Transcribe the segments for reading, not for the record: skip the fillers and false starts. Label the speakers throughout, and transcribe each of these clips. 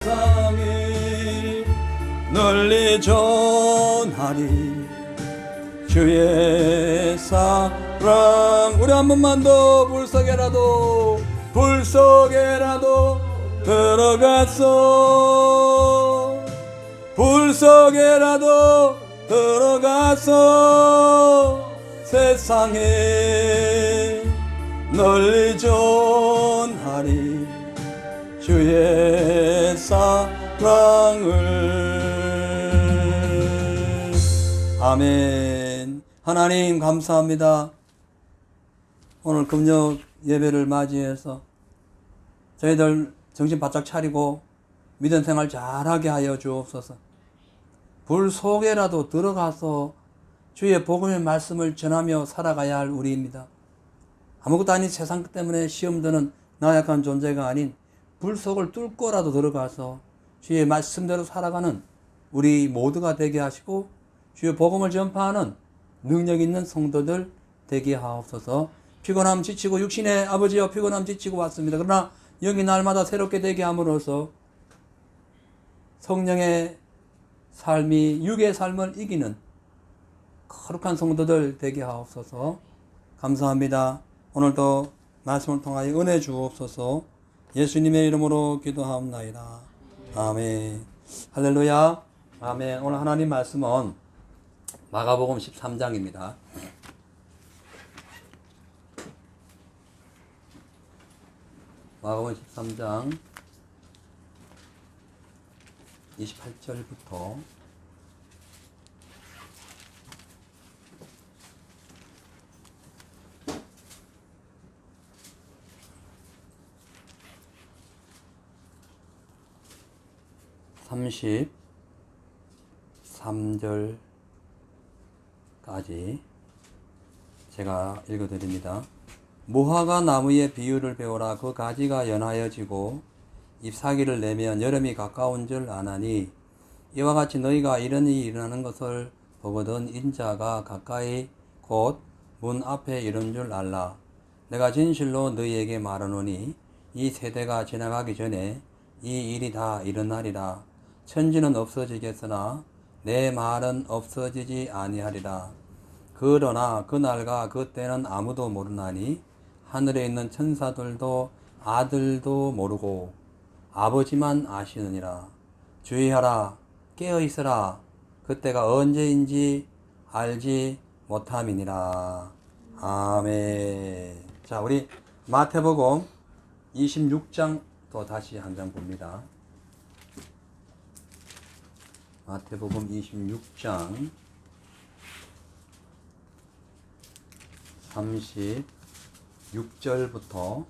Speaker 1: 세상이 널리 전하리 주의 사랑. 우리 한 번만 더 불속에라도 들어갔어. 불속에라도 들어가서 세상에 널리 전하리 주의 사랑을. 아멘. 하나님 감사합니다. 오늘 금요 예배를 맞이해서 저희들 정신 바짝 차리고 믿음 생활 잘하게 하여 주옵소서. 불 속에라도 들어가서 주의 복음의 말씀을 전하며 살아가야 할 우리입니다. 아무것도 아닌 세상 때문에 시험 드는 나약한 존재가 아닌 불 속을 뚫고라도 들어가서 주의 말씀대로 살아가는 우리 모두가 되게 하시고 주의 복음을 전파하는 능력 있는 성도들 되게 하옵소서. 피곤함 지치고 육신의 아버지여 피곤함 지치고 왔습니다. 그러나 여기 날마다 새롭게 되게 함으로써 성령의 삶이 육의 삶을 이기는 거룩한 성도들 되게 하옵소서. 감사합니다. 오늘도 말씀을 통하여 은혜 주옵소서. 예수님의 이름으로 기도하옵나이다. 아멘. 할렐루야. 아멘. 오늘 하나님 말씀은 마가복음 13장입니다. 마가복음 13장 28절부터 33절까지 제가 읽어드립니다. 무화과 나무의 비유를 배우라. 그 가지가 연하여지고 잎사귀를 내면 여름이 가까운 줄 아나니 이와 같이 너희가 이런 일이 일어나는 것을 보거든 인자가 가까이 곧 문 앞에 이른 줄 알라. 내가 진실로 너희에게 말하노니 이 세대가 지나가기 전에 이 일이 다 일어나리라. 천지는 없어지겠으나 내 말은 없어지지 아니하리라. 그러나 그날과 그때는 아무도 모르나니 하늘에 있는 천사들도 아들도 모르고 아버지만 아시느니라. 주의하라. 깨어있으라. 그때가 언제인지 알지 못함이니라. 아멘. 자, 우리 마태복음 26장 또 다시 한 장 봅니다. 마태복음 26장 36절부터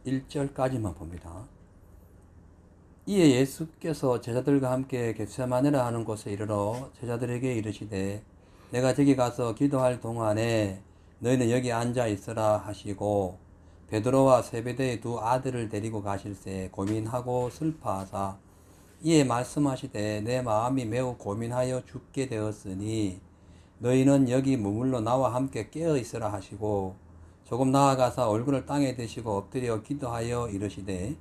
Speaker 1: 41절까지만 봅니다. 이에 예수께서 제자들과 함께 겟세마네라 하는 곳에 이르러 제자들에게 이르시되 내가 저기 가서 기도할 동안에 너희는 여기 앉아 있으라 하시고 베드로와 세베대의 두 아들을 데리고 가실새 고민하고 슬퍼하사 이에 말씀하시되 내 마음이 매우 고민하여 죽게 되었으니 너희는 여기 머물러 나와 함께 깨어 있으라 하시고 조금 나아가사 얼굴을 땅에 대시고 엎드려 기도하여 이르시되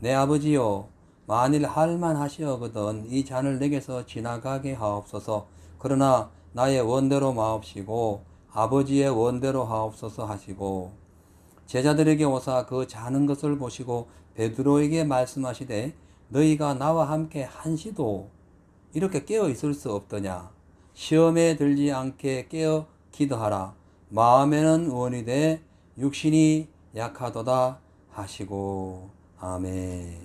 Speaker 1: 내 아버지여 만일 할만하시거든 이 잔을 내게서 지나가게 하옵소서. 그러나 나의 원대로 마옵시고 아버지의 원대로 하옵소서 하시고 제자들에게 오사 그 자는 것을 보시고 베드로에게 말씀하시되 너희가 나와 함께 한시도 이렇게 깨어 있을 수 없더냐. 시험에 들지 않게 깨어 기도하라. 마음에는 원이되 육신이 약하도다 하시고. 아멘.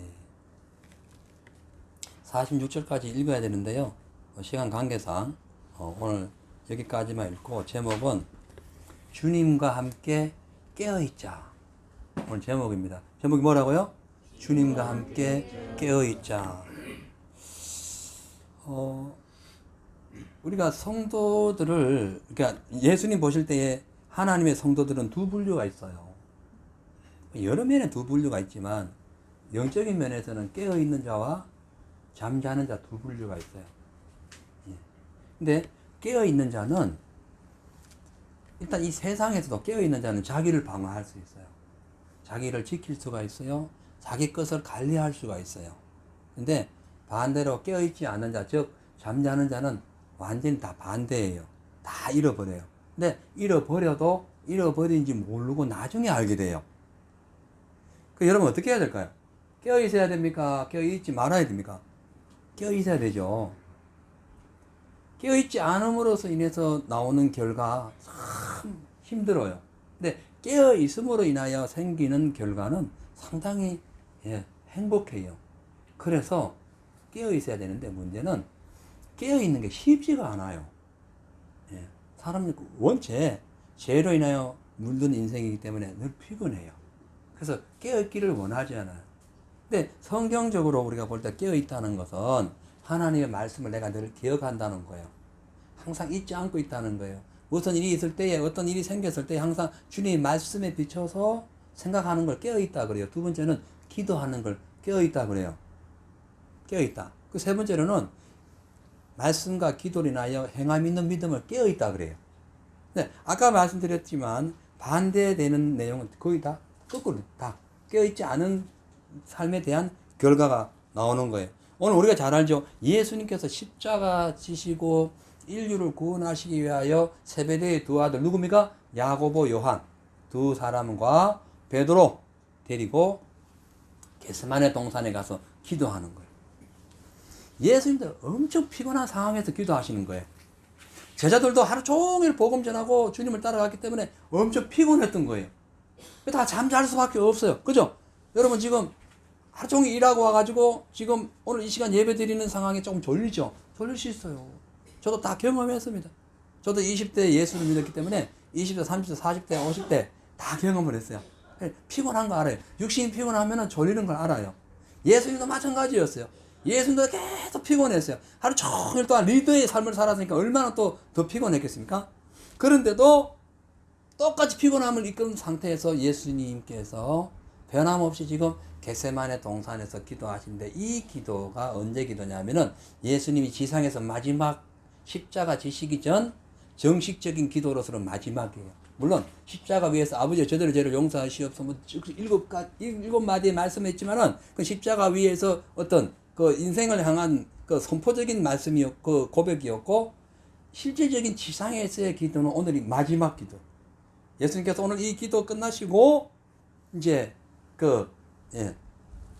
Speaker 1: 46절까지 읽어야 되는데요. 시간 관계상 오늘 여기까지만 읽고 제목은 주님과 함께 깨어있자. 오늘 제목입니다. 제목이 뭐라고요? 주님과 함께 깨어있자. 우리가 성도들을, 그러니까 예수님 보실 때에 하나님의 성도들은 두 분류가 있어요. 여러 면에 두 분류가 있지만 영적인 면에서는 깨어있는 자와 잠자는 자 두 분류가 있어요. 근데 깨어있는 자는 일단 이 세상에서도 깨어있는 자는 자기를 방어할 수 있어요. 자기를 지킬 수가 있어요. 자기 것을 관리할 수가 있어요. 근데 반대로 깨어있지 않은 자, 즉 잠자는 자는 완전히 다 반대예요. 다 잃어버려요. 근데 잃어버려도 잃어버린지 모르고 나중에 알게 돼요. 그 여러분 어떻게 해야 될까요? 깨어있어야 됩니까? 깨어있지 말아야 됩니까? 깨어있어야 되죠. 깨어있지 않음으로써 인해서 나오는 결과 참 힘들어요. 근데 깨어있음으로 인하여 생기는 결과는 상당히 행복해요. 그래서 깨어있어야 되는데 문제는 깨어있는 게 쉽지가 않아요. 사람은 원체 죄로 인하여 물든 인생이기 때문에 늘 피곤해요. 그래서 깨어있기를 원하지 않아요. 근데 성경적으로 우리가 볼 때 깨어있다는 것은 하나님의 말씀을 내가 늘 기억한다는 거예요. 항상 잊지 않고 있다는 거예요. 무슨 일이 있을 때에, 어떤 일이 생겼을 때 항상 주님의 말씀에 비춰서 생각하는 걸 깨어있다 그래요. 두 번째는 기도하는 걸 깨어있다 그래요. 깨어있다. 그 세 번째로는 말씀과 기도로 인하여 행함 있는 믿음을 깨어있다 그래요. 네, 아까 말씀드렸지만 반대되는 내용은 거의 다 거꾸로 다 깨어있지 않은 삶에 대한 결과가 나오는 거예요. 오늘 우리가 잘 알죠. 예수님께서 십자가 지시고 인류를 구원하시기 위하여 세베대의 두 아들 누굽니까? 야고보, 요한 두 사람과 베드로 데리고 겟세마네 동산에 가서 기도하는 거예요. 예수님도 엄청 피곤한 상황에서 기도하시는 거예요. 제자들도 하루 종일 복음 전하고 주님을 따라갔기 때문에 엄청 피곤했던 거예요. 다 잠잘 수밖에 없어요. 그죠? 여러분 지금 하루 종일 일하고 와가지고 지금 오늘 이 시간 예배 드리는 상황에 조금 졸리죠? 졸릴 수 있어요. 저도 다 경험했습니다. 저도 20대에 예수를 믿었기 때문에 20대, 30대, 40대, 50대 다 경험을 했어요. 피곤한 거 알아요. 육신이 피곤하면 졸리는 걸 알아요. 예수님도 마찬가지였어요. 예수님도 계속 피곤했어요. 하루 종일 동안 리더의 삶을 살았으니까 얼마나 또 더 피곤했겠습니까? 그런데도 똑같이 피곤함을 이끄는 상태에서 예수님께서 변함없이 지금 겟세마네 동산에서 기도하시는데 이 기도가 언제 기도냐면은 예수님이 지상에서 마지막 십자가 지시기 전 정식적인 기도로서는 마지막이에요. 물론 십자가 위에서 아버지여 저들의 죄를 용서하시옵소서 일곱 마디의 말씀했지만은 그 십자가 위에서 어떤 그 인생을 향한 그 선포적인 말씀이었고 그 고백이었고 실질적인 지상에서의 기도는 오늘이 마지막 기도. 예수님께서 오늘 이 기도 끝나시고 이제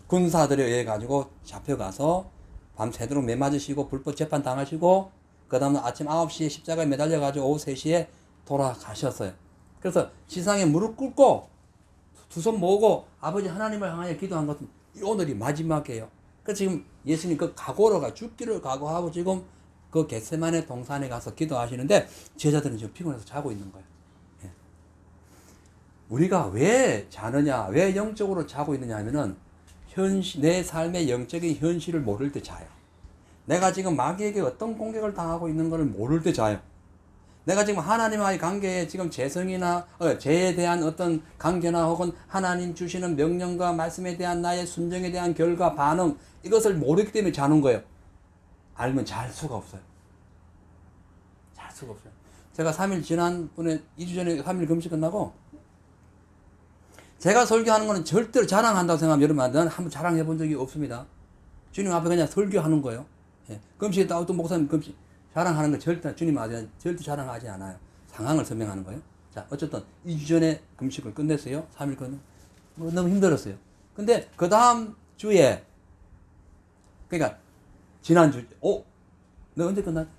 Speaker 1: 군사들에 의해 가지고 잡혀가서 밤새도록 매 맞으시고 불법 재판 당하시고 그 다음날 아침 9시에 십자가에 매달려 가지고 오후 3시에 돌아가셨어요. 그래서 지상에 무릎 꿇고 두 손 모으고 아버지 하나님을 향하여 기도한 것은 오늘이 마지막이에요. 그래서 지금 예수님 그 각오로가 죽기를 각오하고 지금 그 겟세마네 동산에 가서 기도하시는데 제자들은 지금 피곤해서 자고 있는 거예요. 우리가 왜 자느냐, 왜 영적으로 자고 있느냐 하면은 내 삶의 영적인 현실을 모를 때 자요. 내가 지금 마귀에게 어떤 공격을 당하고 있는 것을 모를 때 자요. 내가 지금 하나님과의 관계에 지금 재성이나 죄에 대한 어떤 관계나 혹은 하나님 주시는 명령과 말씀에 대한 나의 순종에 대한 결과 반응 이것을 모르기 때문에 자는 거예요. 알면 잘 수가 없어요. 잘 수가 없어요. 제가 3일 지난번에 2주 전에 3일 금식 끝나고 제가 설교하는 거는 절대로 자랑한다고 생각하면 여러분 나는 한번 자랑해 본 적이 없습니다. 주님 앞에 그냥 설교하는 거예요. 금식에 또 어떤 목사님 금식 자랑하는 거 절대 주님 앞에 절대 자랑하지 않아요. 상황을 설명하는 거예요. 자, 어쨌든 2주 전에 금식을 끝냈어요. 3일 끝내. 너무 힘들었어요. 근데 그 다음 주에 그러니까 지난주 너 언제 끝났지?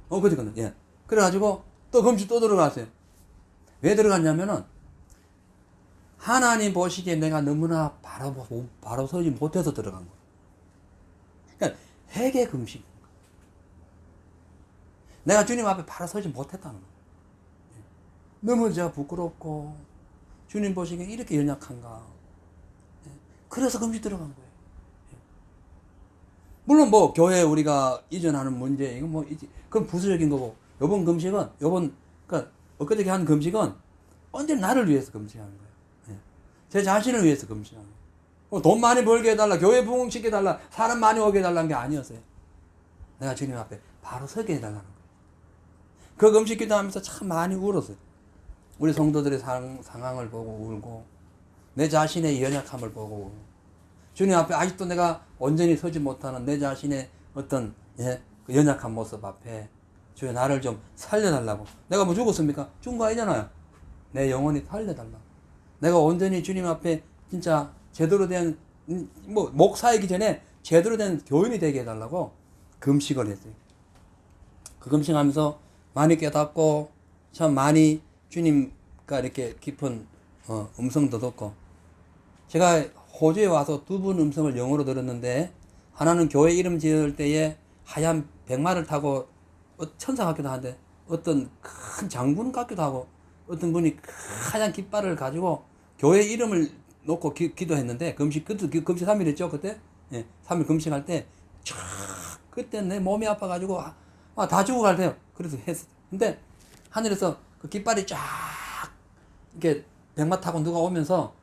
Speaker 1: 그때 끝났. 예. 그래가지고 또 금식 또 들어갔어요. 왜 들어갔냐면은 하나님 보시기에 내가 너무나 바로 서지 못해서 들어간 거예요. 그러니까 회개 금식. 내가 주님 앞에 바로 서지 못했다는 거예요. 너무 제가 부끄럽고 주님 보시기에 이렇게 연약한가. 그래서 금식 들어간 거예요. 물론 뭐 교회 우리가 이전하는 문제 이건 뭐 그건 부수적인 거고 요번 금식은 그러니까 엊그저께 한 금식은 언제나 나를 위해서 금식하는 거예요. 제 자신을 위해서 금식하는 거예요. 돈 많이 벌게 해달라, 교회 부흥시켜 달라, 사람 많이 오게 해달라는 게 아니었어요. 내가 주님 앞에 바로 서게 해달라는 거예요. 그 금식 기도하면서 참 많이 울었어요. 우리 성도들의 상황을 보고 울고, 내 자신의 연약함을 보고 울고, 주님 앞에 아직도 내가 온전히 서지 못하는 내 자신의 어떤 그 연약한 모습 앞에 주여 나를 좀 살려달라고. 내가 뭐 죽었습니까? 죽은 거 아니잖아요. 내 영혼이 살려달라고. 내가 온전히 주님 앞에 진짜 제대로 된 목사이기 전에 제대로 된 교인이 되게 해달라고 금식을 했어요. 그 금식하면서 많이 깨닫고 참 많이 주님과 이렇게 깊은 음성도 듣고, 제가 호주에 와서 두 분 음성을 영어로 들었는데, 하나는 교회 이름 지을 때에 하얀 백마를 타고 천사 같기도 한데 어떤 큰 장군 같기도 하고, 어떤 분이 하얀 깃발을 가지고 교회 이름을 놓고 기도했는데, 금식 3일 했죠 그때. 3일 금식할 때 그때 내 몸이 아파가지고 다 죽어갈 때요. 그래서 했어. 근데 하늘에서 그 깃발이 쫙 이렇게 백마 타고 누가 오면서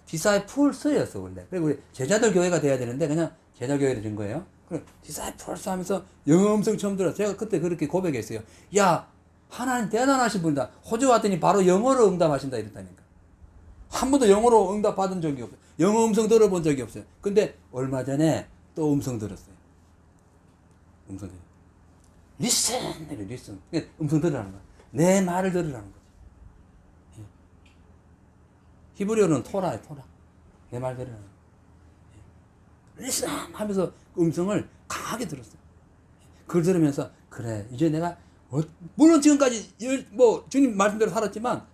Speaker 1: 디사이플스였어 원래. 그리고 우리 제자들 교회가 돼야 되는데 그냥 제자 교회를 된 거예요. 그래 디사이플스 하면서 영어 음성 처음 들었어요. 제가 그때 그렇게 고백했어요. 야, 하나님 대단하신 분이다. 호주 왔더니 바로 영어로 응답하신다 이랬다니까. 한 번도 영어로 응답 받은 적이 없어요. 영어 음성 들어본 적이 없어요. 근데 얼마 전에 또 음성 들었어요. 음성 들어요. listen. 음성 들으라는 거야. 내 말을 들으라는 거지. 히브리어는 토라예요, 토라. 내 말 들으라는 거야. listen 하면서 음성을 강하게 들었어요. 그걸 들으면서 그래 이제 내가 물론 지금까지 주님 말씀대로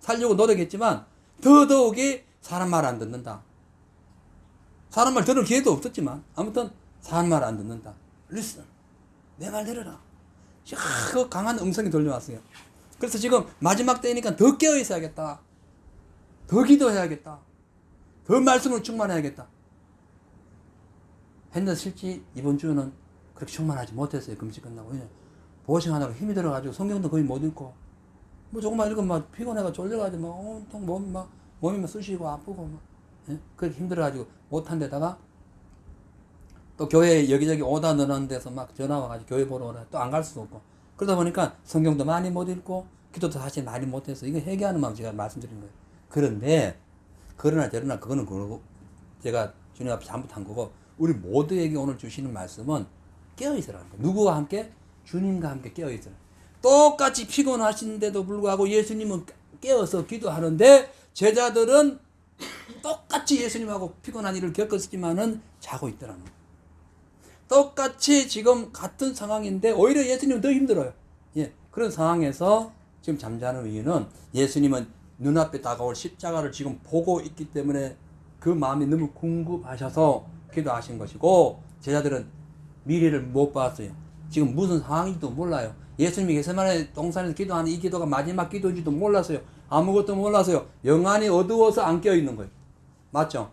Speaker 1: 살려고 노력했지만 더더욱이 사람 말 안 듣는다. 사람 말 들을 기회도 없었지만 아무튼 사람 말 안 듣는다. listen 내 말 들으라. 그 강한 음성이 들려왔어요. 그래서 지금 마지막 때니까 더 깨어 있어야겠다. 더 기도해야겠다. 더 말씀을 충만해야겠다. 했는데 실제 이번 주는 그렇게 충만하지 못했어요. 금식 끝나고. 그냥 보호싱하느라 힘이 들어가지고 성경도 거의 못 읽고, 조금만 읽으면 피곤해가 쫄려가지고 온통 몸이 막 쑤시고 아프고 그렇게 힘들어가지고 못한 데다가 또 교회 여기저기 오다 너는 데서 막 전화 와가지고 교회 보러 오라 또 안 갈 수도 없고, 그러다 보니까 성경도 많이 못 읽고 기도도 사실 많이 못해서 이거 회개하는 마음 제가 말씀드린 거예요. 그런데 그러나 그거는 그러고 제가 주님 앞에 잘못한 거고, 우리 모두에게 오늘 주시는 말씀은 깨어있으라는 거예요. 누구와 함께? 주님과 함께 깨어있으라. 똑같이 피곤하신데도 불구하고 예수님은 깨어서 기도하는데 제자들은 똑같이 예수님하고 피곤한 일을 겪었지만은 자고 있더라는 거예요. 똑같이 지금 같은 상황인데 오히려 예수님은 더 힘들어요. 그런 상황에서 지금 잠자는 이유는 예수님은 눈앞에 다가올 십자가를 지금 보고 있기 때문에 그 마음이 너무 궁금하셔서 기도하신 것이고, 제자들은 미래를 못 봤어요. 지금 무슨 상황인지도 몰라요. 예수님이 겟세마네 동산에서 기도하는 이 기도가 마지막 기도인지도 몰랐어요. 아무것도 몰랐어요. 영안이 어두워서 안 깨어있는 거예요. 맞죠?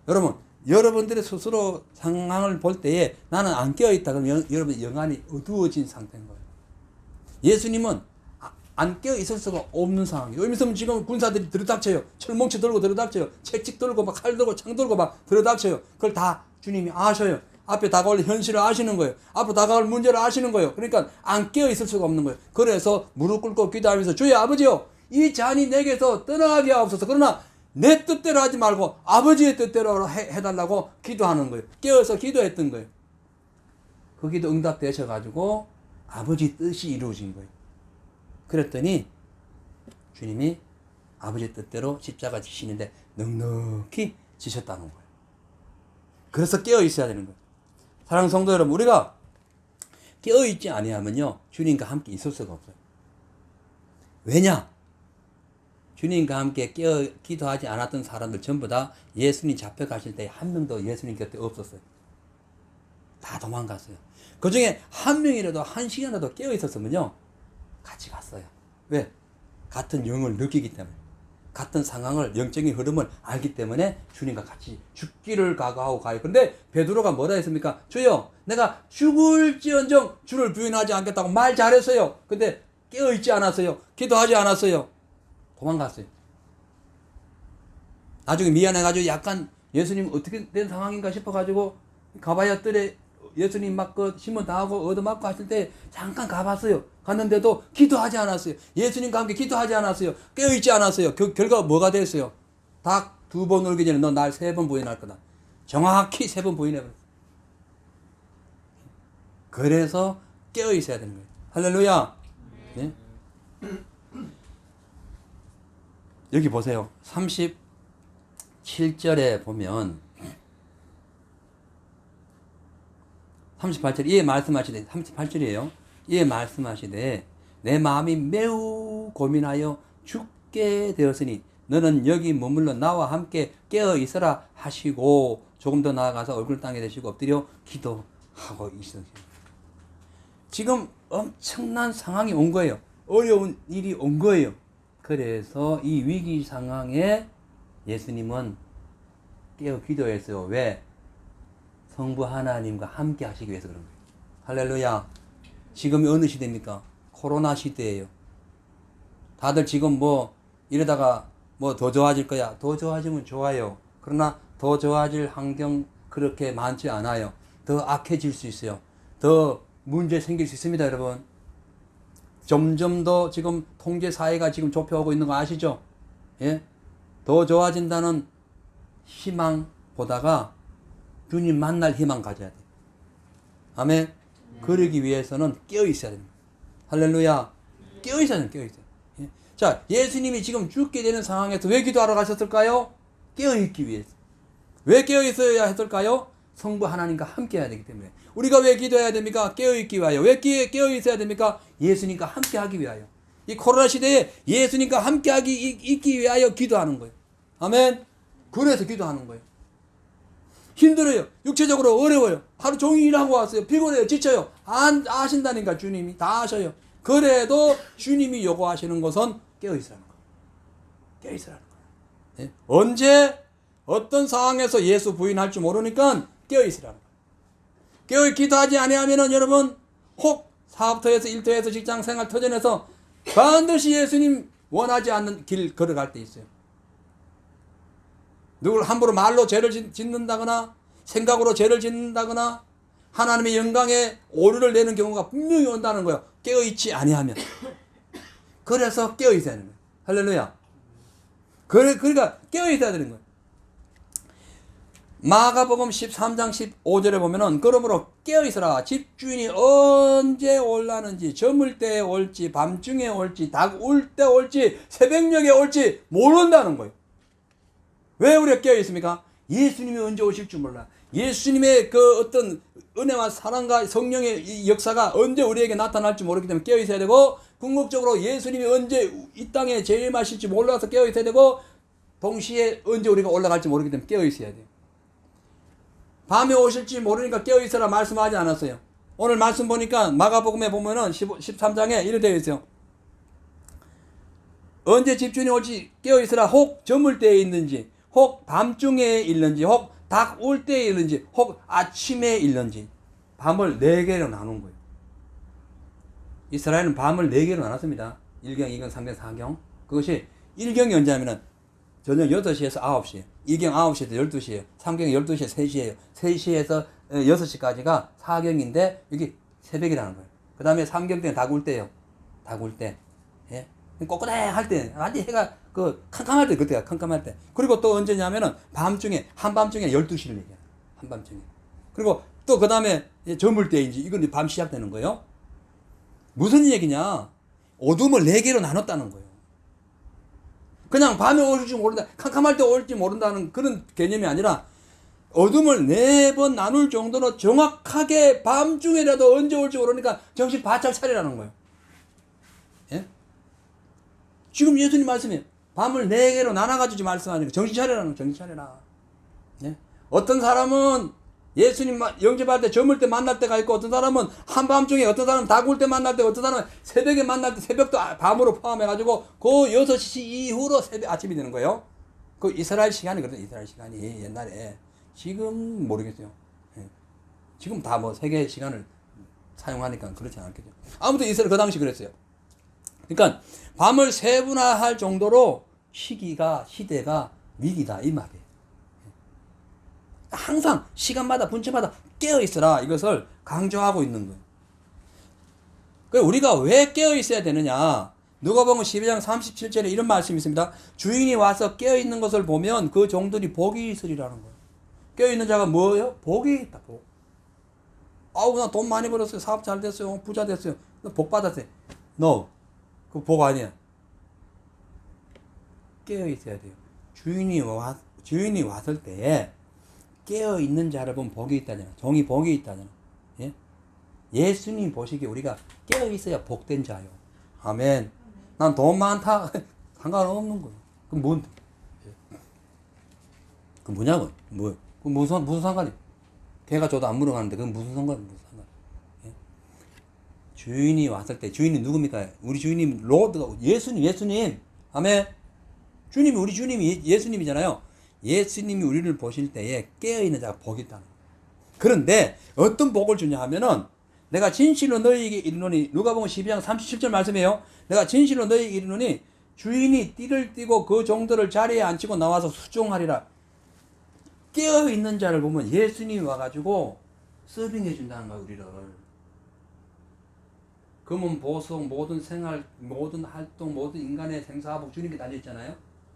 Speaker 1: 여러분, 여러분들의 스스로 상황을 볼 때에 나는 안 깨어있다 그러면 여러분 영안이 어두워진 상태인 거예요. 예수님은 안 깨어있을 수가 없는 상황이에요. 여기서 지금 군사들이 들이닥쳐요. 철뭉치 들고 들이닥쳐요. 채찍 들고 막 칼 들고 창 들고 막 들이닥쳐요. 그걸 다 주님이 아셔요. 앞에 다가올 현실을 아시는 거예요. 앞으로 다가올 문제를 아시는 거예요. 그러니까 안 깨어있을 수가 없는 거예요. 그래서 무릎 꿇고 기도하면서 주여 아버지요, 이 잔이 내게서 떠나가게 하옵소서. 그러나 내 뜻대로 하지 말고 아버지의 뜻대로 해달라고 기도하는 거예요. 깨어서 기도했던 거예요. 그 기도 응답되셔가지고 아버지 뜻이 이루어진 거예요. 그랬더니 주님이 아버지 뜻대로 십자가 지시는데 넉넉히 지셨다는 거예요. 그래서 깨어 있어야 되는 거예요. 사랑하는 성도 여러분, 우리가 깨어 있지 아니하면요 주님과 함께 있을 수가 없어요. 왜냐? 주님과 함께 깨어 기도하지 않았던 사람들 전부 다 예수님 잡혀가실 때 한 명도 예수님 곁에 없었어요. 다 도망갔어요. 그 중에 한 명이라도 한 시간이라도 깨어 있었으면요 같이 갔어요. 왜? 같은 영을 느끼기 때문에, 같은 상황을, 영적인 흐름을 알기 때문에 주님과 같이 죽기를 각오하고 가요. 근데 베드로가 뭐라 했습니까? 주여, 내가 죽을지언정 주를 부인하지 않겠다고 말 잘했어요. 근데 깨어있지 않았어요. 기도하지 않았어요. 도망갔어요. 나중에 미안해가지고 약간 예수님 어떻게 된 상황인가 싶어가지고 가봐야 뜰에 예수님 막 그 신문 당하고 얻어맞고 하실 때 잠깐 가봤어요. 갔는데도 기도하지 않았어요. 예수님과 함께 기도하지 않았어요. 깨어있지 않았어요. 결과가 뭐가 됐어요? 닭 2번 울기 전에 너 날 3번 부인할 거다. 정확히 3번 부인해버렸어요. 그래서 깨어있어야 되는 거예요. 할렐루야. 네? 여기 보세요. 37절에 보면 38절 이에 말씀하시되 38절이에요. 이에 말씀하시되 내 마음이 매우 고민하여 죽게 되었으니 너는 여기 머물러 나와 함께 깨어 있으라 하시고 조금 더 나아가서 얼굴 땅에 대시고 엎드려 기도하고 있으세요. 지금 엄청난 상황이 온 거예요. 어려운 일이 온 거예요. 그래서 이 위기 상황에 예수님은 깨어 기도했어요. 왜? 성부 하나님과 함께 하시기 위해서 그런 거예요. 할렐루야. 지금이 어느 시대입니까? 코로나 시대예요. 다들 지금 뭐 이러다가 뭐 더 좋아질 거야. 더 좋아지면 좋아요. 그러나 더 좋아질 환경 그렇게 많지 않아요. 더 악해질 수 있어요. 더 문제 생길 수 있습니다, 여러분. 점점 더 지금 통제 사회가 지금 좁혀오고 있는 거 아시죠? 예? 더 좋아진다는 희망보다가 주님 만날 희망 가져야 돼. 아멘. 그러기 위해서는 깨어 있어야 됩니다. 할렐루야. 깨어 있어야 돼요. 깨어 있어요. 예? 자, 예수님이 지금 죽게 되는 상황에서 왜 기도하러 가셨을까요? 깨어 있기 위해서. 왜 깨어 있어야 했을까요? 성부 하나님과 함께 해야 되기 때문에. 우리가 왜 기도해야 됩니까? 깨어 있기 위하여. 왜 깨어 있어야 됩니까? 예수님과 함께 하기 위하여. 이 코로나 시대에 예수님과 함께 있기 위하여 기도하는 거예요. 아멘. 그래서 기도하는 거예요. 힘들어요. 육체적으로 어려워요. 하루 종일 일하고 왔어요. 피곤해요. 지쳐요. 안 아신다니까 주님이 다 아셔요. 그래도 주님이 요구하시는 것은 깨어있으라는 거예요. 깨어있으라는 거예요. 네? 언제 어떤 상황에서 예수 부인할지 모르니까 깨어있으라는 거예요. 깨어 기도하지 아니하면은 여러분 혹 사업터에서 일터에서 직장 생활 터전에서 반드시 예수님 원하지 않는 길 걸어갈 때 있어요. 누굴 함부로 말로 죄를 짓는다거나 생각으로 죄를 짓는다거나 하나님의 영광에 오류를 내는 경우가 분명히 온다는 거예요. 깨어있지 아니하면. 그래서 깨어있어야 되는 거예요. 할렐루야. 그러니까 깨어있어야 되는 거예요. 마가복음 13장 15절에 보면은 그러므로 깨어있으라. 집주인이 언제 올라는지 저물 때에 올지 밤중에 올지 닭 울 때 올지 새벽녘에 올지 모른다는 거예요. 왜 우리가 깨어있습니까? 예수님이 언제 오실 줄 몰라. 예수님의 그 어떤 은혜와 사랑과 성령의 역사가 언제 우리에게 나타날지 모르기 때문에 깨어있어야 되고, 궁극적으로 예수님이 언제 이 땅에 재림하실지 몰라서 깨어있어야 되고, 동시에 언제 우리가 올라갈지 모르기 때문에 깨어있어야 돼요. 밤에 오실지 모르니까 깨어있으라 말씀하지 않았어요. 오늘 말씀 보니까 마가복음에 보면은 13장에 이렇게 되어 있어요. 언제 집주인이 올지 깨어있으라. 혹 저물 때에 있는지, 혹 밤중에 있는지, 혹 닭 울 때에 있는지, 혹 아침에 있는지. 밤을 4개로 나눈 거예요. 이스라엘은 밤을 4개로 나눴습니다. 1경, 2경, 3경, 4경. 그것이 1경이 언제냐면은 저녁 8시에서 9시, 2경 9시에서 12시에요. 3경 12시에서 3시에요. 3시에서 6시까지가 4경인데 여기 새벽이라는 거예요. 그 다음에 3경 때는 닭 울 때예요. 닭 울 때. 예? 꼬꼬대할 때, 완전 해가 캄캄할 때, 그때가 캄캄할 때. 그리고 또 언제냐면은 밤중에, 한밤중에 12시를 얘기해요. 한밤중에. 그리고 또 그 다음에 저물 때인지, 이건 밤 시작되는 거예요. 무슨 얘기냐? 어둠을 4개로 나눴다는 거예요. 그냥 밤에 올지 모른다, 캄캄할 때 올지 모른다는 그런 개념이 아니라 어둠을 4번 나눌 정도로 정확하게 밤중에라도 언제 올지 모르니까 정신 바짝 차리라는 거예요. 예? 지금 예수님 말씀이에요. 밤을 4개로 나눠가지고 말씀하니까 정신 차리라는 거예요. 정신 차려라. 예? 어떤 사람은 예수님 영접할 때 저물 때 만날 때가 있고, 어떤 사람은 한밤중에, 어떤 사람은 닭 울 때 만날 때, 어떤 사람은 새벽에 만날 때, 새벽도 밤으로 포함해가지고 그 6시 이후로 아침이 되는 거예요. 그 이스라엘 시간이거든요. 이스라엘 시간이 옛날에. 지금 모르겠어요. 예. 지금 다 뭐 세계 시간을 사용하니까 그렇지 않겠죠. 아무튼 이스라엘 그 당시 그랬어요. 그러니까 밤을 세분화할 정도로 시대가 위기다 이 말이에요. 항상 시간마다 분체마다 깨어 있어라. 이것을 강조하고 있는 거예요. 우리가 왜 깨어 있어야 되느냐? 누가복음 12장 37절에 이런 말씀이 있습니다. 주인이 와서 깨어 있는 것을 보면 그 종들이 복이 있으리라는 거예요. 깨어 있는 자가 뭐예요? 복이 있다. 복. 아우 나 돈 많이 벌었어요. 사업 잘 됐어요. 부자 됐어요. 복 받았어요. No. 그 복 아니야. 깨어 있어야 돼요. 주인이 왔을 때에 깨어 있는 자를 보면 복이 있다잖아. 종이 복이 있다잖아. 예? 예수님 보시기에 우리가 깨어 있어야 복된 자요. 아멘. 난 돈 많다. 상관없는 거예요. 그럼 뭔데? 그 뭐냐고? 뭐요? 그 무슨 상관이? 걔가 저도 안 물어가는데 그건 무슨 상관? 예? 주인이 왔을 때 주인이 누굽니까? 우리 주인님 로드가 예수님. 아멘. 주님이 우리 주님이 예수님이잖아요. 예수님이 우리를 보실 때에 깨어있는 자가 복이 있다는 거예요. 그런데 어떤 복을 주냐 하면은 내가 진실로 너희에게 이르노니 누가복음 12장 37절 말씀이에요. 내가 진실로 너희에게 이르노니 주인이 띠를 띠고 그 종들을 자리에 앉히고 나와서 수종하리라. 깨어있는 자를 보면 예수님이 와가지고 서빙해 준다는 거야. 우리를 금은 보석 모든 생활 모든 활동 모든 인간의 생사복 주님이 달려있잖아요.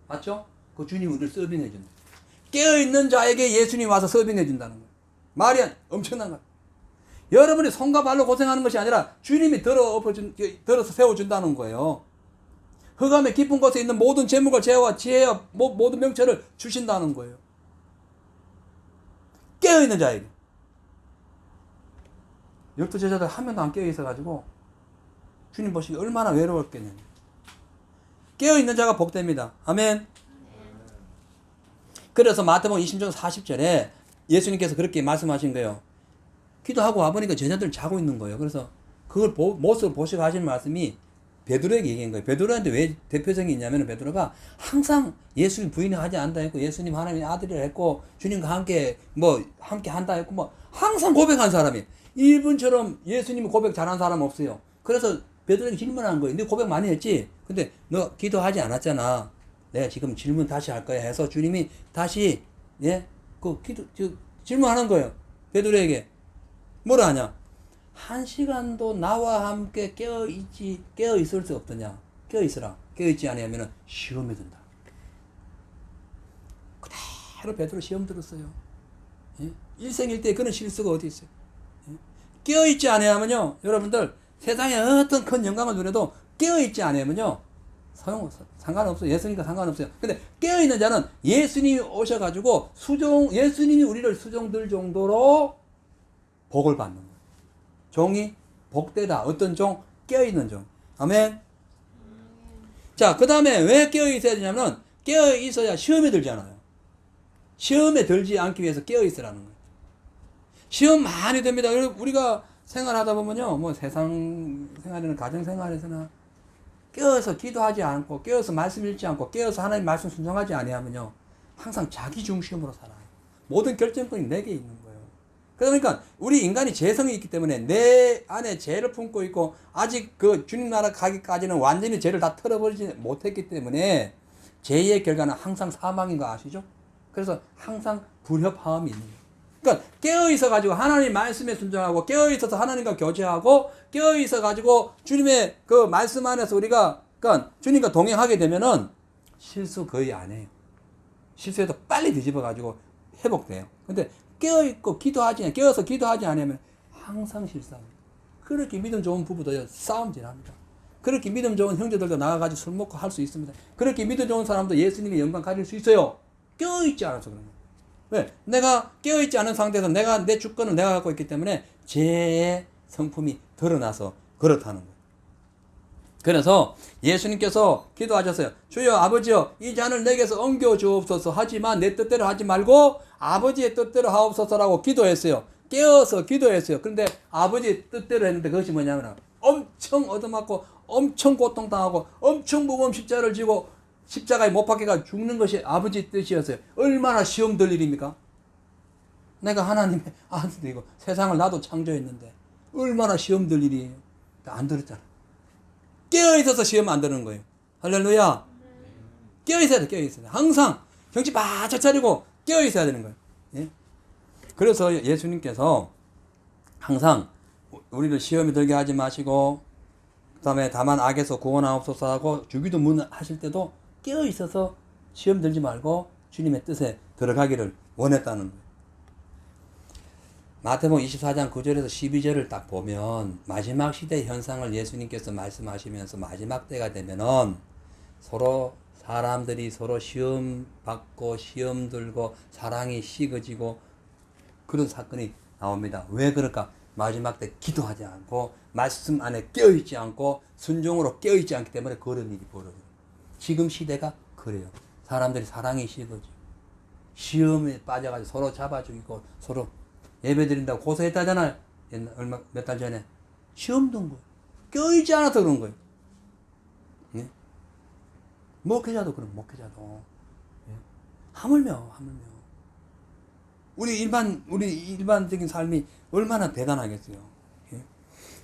Speaker 1: 맞죠? 그 주님이 우리를 서빙해 준다. 깨어있는 자에게 예수님이 와서 서빙해 준다는 거예요. 말이 엄청난 거예요. 여러분이 손과 발로 고생하는 것이 아니라 주님이 들어서 세워준다는 거예요. 흑암의 깊은 곳에 있는 모든 재물과 재화와 지혜와 모든 명철을 주신다는 거예요. 깨어있는 자에게. 12제자들 한 명도 안 깨어있어가지고 주님 보시기 얼마나 외로웠겠냐. 깨어있는 자가 복됩니다. 아멘. 그래서 마태복음 20장 40절에 예수님께서 그렇게 말씀하신 거예요. 기도하고 와보니까 제자들 자고 있는 거예요. 그래서 그걸 모습을 보시고 하시는 말씀이 베드로에게 얘기한 거예요. 베드로한테 왜 대표성이 있냐면 베드로가 항상 예수님 부인하지 않다 했고 예수님 하나님의 아들이라 했고 주님과 함께 함께 한다 했고 항상 고백한 사람이 이분처럼 예수님이 고백 잘한 사람 없어요. 그래서 베드로에게 질문한 거예요. 너 고백 많이 했지? 근데 너 기도하지 않았잖아. 내가 지금 질문 다시 할 거야 해서 주님이 다시 질문하는 거예요. 베드로에게 뭐라 하냐? 한 시간도 나와 함께 깨어 있을 수 없더냐? 깨어 있으라. 깨어 있지 않으면 시험에 든다. 그대로 베드로 시험 들었어요. 예? 일생일대에 그런 실수가 어디 있어요? 예? 깨어 있지 않으면요, 여러분들 세상에 어떤 큰 영광을 누려도 깨어 있지 않으면요, 상관없어요. 예수님과 상관없어요. 근데 깨어 있는 자는 예수님이 오셔가지고 예수님이 우리를 수종들 정도로 복을 받는 거예요. 종이 복되다. 어떤 종? 깨어있는 종. 아멘. 자, 그 다음에 왜 깨어있어야 되냐면 깨어있어야 시험에 들잖아요. 시험에 들지 않기 위해서 깨어있으라는 거예요. 시험 많이 됩니다. 우리가 생활하다 보면요, 세상 생활이나 가정 생활에서나 깨어서 기도하지 않고 깨어서 말씀 읽지 않고 깨어서 하나님 말씀 순종하지 아니하면요, 항상 자기 중심으로 살아요. 모든 결정권이 내게 있는 거예요. 그러니까 우리 인간이 죄성이 있기 때문에 내 안에 죄를 품고 있고 아직 그 주님 나라 가기까지는 완전히 죄를 다 털어버리지 못했기 때문에 죄의 결과는 항상 사망인 거 아시죠? 그래서 항상 불협화음이 있는 거예요. 그러니까 깨어있어 가지고 하나님 말씀에 순종하고 깨어있어서 하나님과 교제하고 깨어있어 가지고 주님의 그 말씀 안에서 우리가 그러니까 주님과 동행하게 되면은 실수 거의 안 해요. 실수해도 빨리 뒤집어 가지고 회복돼요. 근데 깨어있고 깨어서 기도하지 않으면 항상 실수합니다. 그렇게 믿음 좋은 부부도 싸움질합니다. 그렇게 믿음 좋은 형제들도 나가가지고 술 먹고 할 수 있습니다. 그렇게 믿음 좋은 사람도 예수님의 영광 가질 수 있어요. 깨어있지 않아서 그런 거예요. 왜? 내가 깨어있지 않은 상태에서 내 주권을 내가 갖고 있기 때문에 죄의 성품이 드러나서 그렇다는 거예요. 그래서 예수님께서 기도하셨어요. 주여 아버지여 이 잔을 내게서 옮겨 주옵소서. 하지만 내 뜻대로 하지 말고 아버지의 뜻대로 하옵소서라고 기도했어요. 깨어서 기도했어요. 그런데 아버지의 뜻대로 했는데 그것이 뭐냐면 엄청 얻어맞고 엄청 고통당하고 엄청 무거운 십자가를 지고 십자가에 못 박혀가 죽는 것이 아버지의 뜻이었어요. 얼마나 시험 들 일입니까? 내가 하나님의 아들이고 세상을 나도 창조했는데 얼마나 시험 들 일이에요. 안 들었잖아. 깨어있어서 시험 안 드는 거예요. 할렐루야. 깨어있어야 돼. 항상 정신 바짝 차리고 깨어있어야 되는 거예요. 예? 그래서 예수님께서 항상 우리를 시험에 들게 하지 마시고 그 다음에 다만 악에서 구원하옵소서 하고 주기도문 하실 때도 깨어 있어서 시험 들지 말고 주님의 뜻에 들어가기를 원했다는 거예요. 마태복음 24장 9절에서 12절을 딱 보면 마지막 시대 현상을 예수님께서 말씀하시면서 마지막 때가 되면은 서로 사람들이 서로 시험 받고 시험 들고 사랑이 식어지고 그런 사건이 나옵니다. 왜 그럴까? 마지막 때 기도하지 않고 말씀 안에 깨어있지 않고 순종으로 깨어있지 않기 때문에 그런 일이 벌어져요. 지금 시대가 그래요. 사람들이 사랑이 식어지고 시험에 빠져가지고 서로 잡아 죽이고 서로 예배 드린다고 고소했다잖아요. 몇 달 전에 시험 든 거예요. 깨어있지 않아서 그런 거예요. 네? 목회자도 그럼 목회자도 하물며 우리 일반적인 삶이 얼마나 대단하겠어요. 예?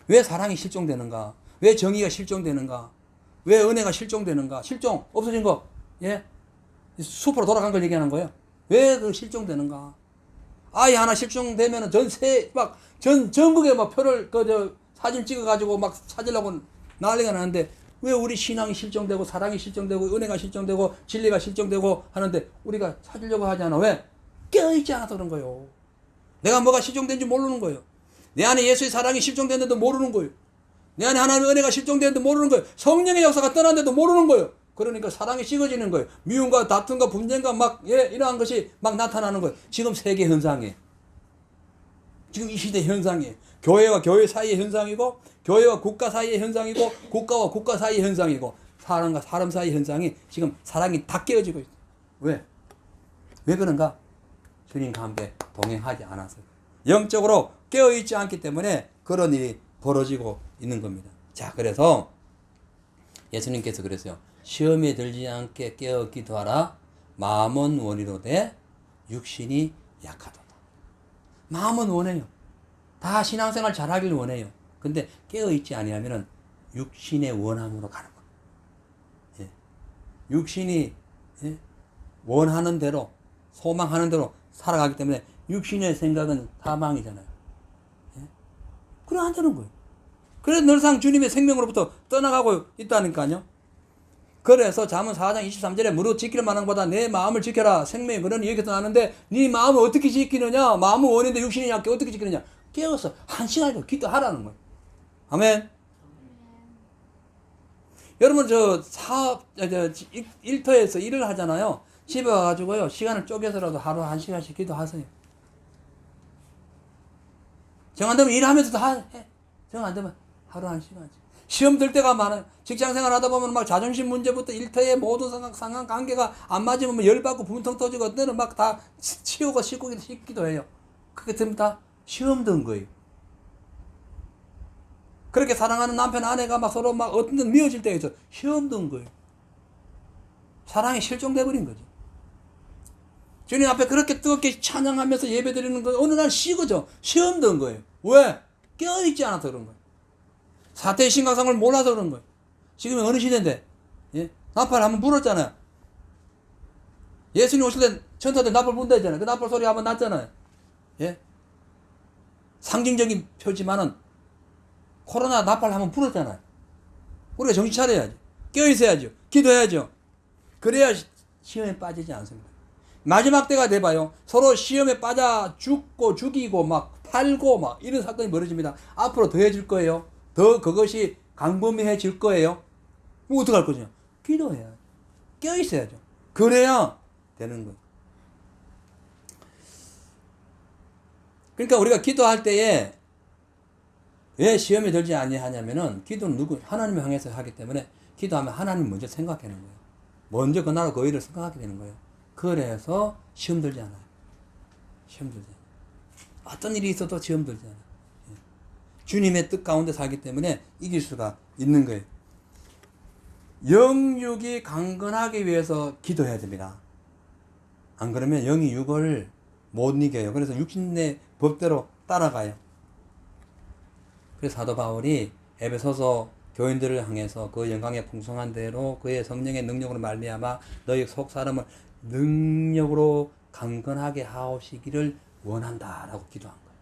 Speaker 1: 왜 사랑이 실종되는가? 왜 정의가 실종되는가? 왜 은혜가 실종되는가? 실종 없어진 거, 예? 숲으로 돌아간 걸 얘기하는 거예요. 왜 그 실종되는가? 아이 하나 실종되면은 전국에 막 표를 사진 찍어가지고 막 찾으려고 난리가 나는데 왜 우리 신앙이 실종되고 사랑이 실종되고 은혜가 실종되고 진리가 실종되고 하는데 우리가 찾으려고 하지 않아? 왜? 깨어있지 않아서 그런 거예요. 내가 뭐가 실종된지 모르는 거예요. 내 안에 예수의 사랑이 실종됐는데도 모르는 거예요. 내 안에 하나님의 은혜가 실종됐는데 모르는 거예요. 성령의 역사가 떠났는데도 모르는 거예요. 그러니까 사랑이 식어지는 거예요. 미움과 다툼과 분쟁과 이러한 것이 막 나타나는 거예요. 지금 세계 현상이에요. 지금 이 시대 현상이에요. 교회와 교회 사이의 현상이고, 교회와 국가 사이의 현상이고, 국가와 국가 사이의 현상이고, 사람과 사람 사이의 현상이 지금 사랑이 다 깨어지고 있어요. 왜? 왜 그런가? 주님과 함께 동행하지 않아서. 영적으로 깨어있지 않기 때문에 그런 일이 벌어지고 있는 겁니다. 자, 그래서 예수님께서 그랬어요. 시험에 들지 않게 깨어 기도하라. 마음은 원이로되 육신이 약하도다. 마음은 원해요. 다 신앙생활 잘하길 원해요. 근데 깨어있지 아니하면 육신의 원함으로 가는 거예요. 예. 육신이 원하는 대로 소망하는 대로 살아가기 때문에 육신의 생각은 사망이잖아요. 예? 그래 안 되는 거예요. 그래서 늘상 주님의 생명으로부터 떠나가고 있다니까요. 그래서 잠언 4장 23절에 무릇 지키는 만한 것보다 내 마음을 지켜라. 생명의 근원이 여기서 나는데 네 마음을 어떻게 지키느냐? 마음은 원인데 육신이 약해 어떻게 지키느냐? 깨어서 한 시간이라도 기도하라는 거예요. 아멘. 여러분 일터에서 일을 하잖아요. 집에 와가지고요 시간을 쪼개서라도 하루 한 시간씩 기도하세요. 정 안 되면 일하면서도 해. 정 안 되면 하루 한 시간씩. 시험 들 때가 많아요. 직장생활 하다 보면 막 자존심 문제부터 일터의 모든 상관관계가 안 맞으면 열받고 분통 터지고 어떤 때는 막 다 치우고 씻기도 해요. 그게 전부 다 시험 든 거예요. 그렇게 사랑하는 남편 아내가 막 서로 막 어떤 데는 미워질 때가 있어. 시험 든 거예요. 사랑이 실종돼 버린 거지. 주님 앞에 그렇게 뜨겁게 찬양하면서 예배 드리는 거 어느 날 식어져. 시험 든 거예요. 왜? 깨어있지 않아서 그런 거예요. 사태의 심각성을 몰라서 그런 거예요. 지금이 어느 시대인데, 예? 나팔 한번 불었잖아요. 예수님 오실 때 천사들 나팔 분다 했잖아요. 그 나팔 소리 한번 났잖아요. 예? 상징적인 표지만은 코로나 나팔 한번 불었잖아요. 우리가 정신 차려야지. 깨어있어야죠. 기도해야죠. 그래야 시험에 빠지지 않습니다. 마지막 때가 돼봐요. 서로 시험에 빠져 죽고 죽이고 막 팔고 막 이런 사건이 벌어집니다. 앞으로 더해질 거예요. 더 그것이 광범위해질 거예요. 뭐 어떡할 거죠? 기도해야죠. 깨어있어야죠. 그래야 되는 거예요. 그러니까 우리가 기도할 때에 왜 시험에 들지 아니하냐면은 기도는 하나님을 향해서 하기 때문에 기도하면 하나님 먼저 생각하는 거예요. 먼저 그 나라 그 일을 생각하게 되는 거예요. 그래서 시험 들지 않아요. 시험 들지 않아요. 어떤 일이 있어도 시험 들지 않아요. 주님의 뜻 가운데 살기 때문에 이길 수가 있는 거예요. 영육이 강건하기 위해서 기도해야 됩니다. 안 그러면 영이 육을 못 이겨요. 그래서 육신의 법대로 따라가요. 그래서 사도 바울이 에베소서 교인들을 향해서 그 영광의 풍성한 대로 그의 성령의 능력으로 말미암아 너희 속 사람을 능력으로 강건하게 하옵시기를 원한다라고 기도한 거예요.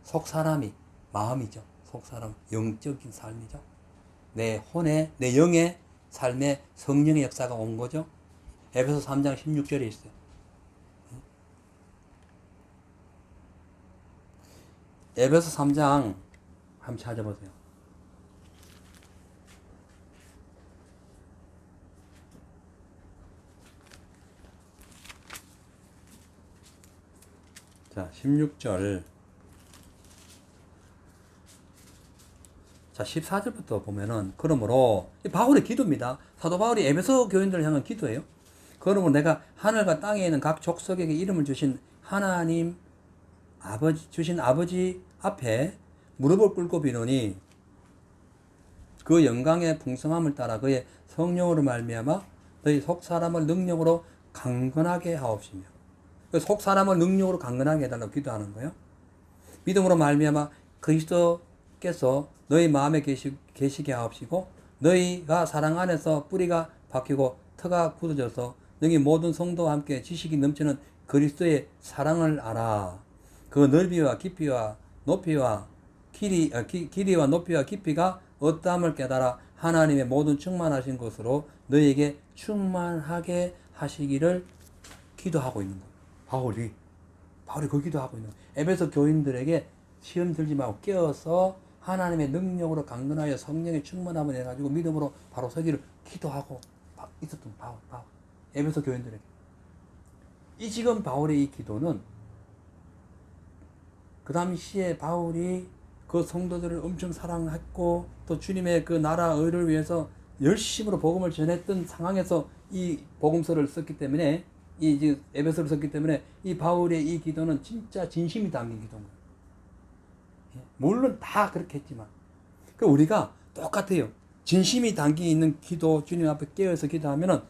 Speaker 1: 속 사람이 마음이죠. 속 사람 영적인 삶이죠. 내 혼에 내 영의 삶에 성령의 역사가 온 거죠. 에베소 3장 16절에 있어요. 에베소 3장 한번 찾아보세요. 자, 16절. 자, 14절부터 보면은, 그러므로, 바울의 기도입니다. 사도 바울이 에베소 교인들을 향한 기도예요. 그러므로 내가 하늘과 땅에 있는 각 족속에게 이름을 주신 하나님, 주신 아버지 앞에 무릎을 꿇고 비노니, 그 영광의 풍성함을 따라 그의 성령으로 말미암아 너희 속 사람을 능력으로 강건하게 하옵시며, 속 사람을 능력으로 강건하게 해달라고 기도하는 거예요. 믿음으로 말미암아 그리스도께서 너희 마음에 계시게 하옵시고, 너희가 사랑 안에서 뿌리가 박히고 터가 굳어져서 너희 모든 성도와 함께 지식이 넘치는 그리스도의 사랑을 알아. 그 넓이와 깊이와 높이와 길이와 높이와 깊이가 어떠함을 깨달아 하나님의 모든 충만하신 것으로 너희에게 충만하게 하시기를 기도하고 있는 거예요. 바울이 그 기도하고 있는 거예요. 에베소 교인들에게 시험 들지 말고 깨어서 하나님의 능력으로 강건하여 성령의 충만함을 해가지고 믿음으로 바로 서기를 기도하고 있었던 바울. 에베소 교인들에게. 지금 바울의 이 기도는 그 당시에 바울이 그 성도들을 엄청 사랑했고 또 주님의 그 나라 의를 위해서 열심으로 복음을 전했던 상황에서 이 복음서를 썼기 때문에 이 에베소를 썼기 때문에 이 바울의 이 기도는 진짜 진심이 담긴 기도인 거예요. 물론 다 그렇게 했지만 우리가 똑같아요. 진심이 담겨 있는 기도, 주님 앞에 깨어서 기도하면은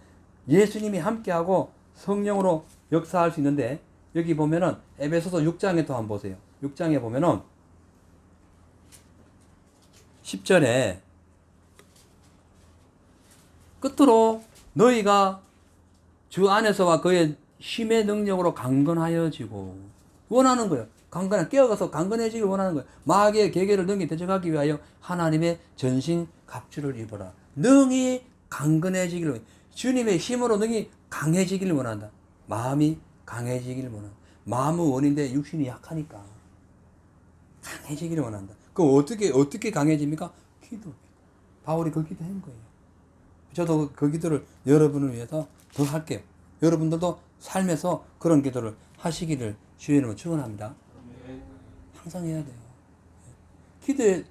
Speaker 1: 예수님이 함께하고 성령으로 역사할 수 있는데, 여기 보면은 에베소서 6장에 또 한번 보세요. 6장에 보면은 10절에 끝으로 너희가 주 안에서와 그의 힘의 능력으로 강건하여지고, 원하는 거예요. 깨어가서 강건해지길 원하는 거예요. 마귀의 계계를 능히 대적하기 위하여 하나님의 전신 갑주를 입어라. 능히 강건해지기를 원한다. 주님의 힘으로 능히 강해지기를 원한다. 마음이 강해지기를 원한다. 마음은 원인데 육신이 약하니까 강해지기를 원한다. 그럼 어떻게 강해집니까? 기도. 바울이 그 기도한 거예요. 저도 그 기도를 여러분을 위해서 더 할게요. 여러분들도 삶에서 그런 기도를 하시기를 주의 이름으로 축원합니다. 항상 해야 돼요.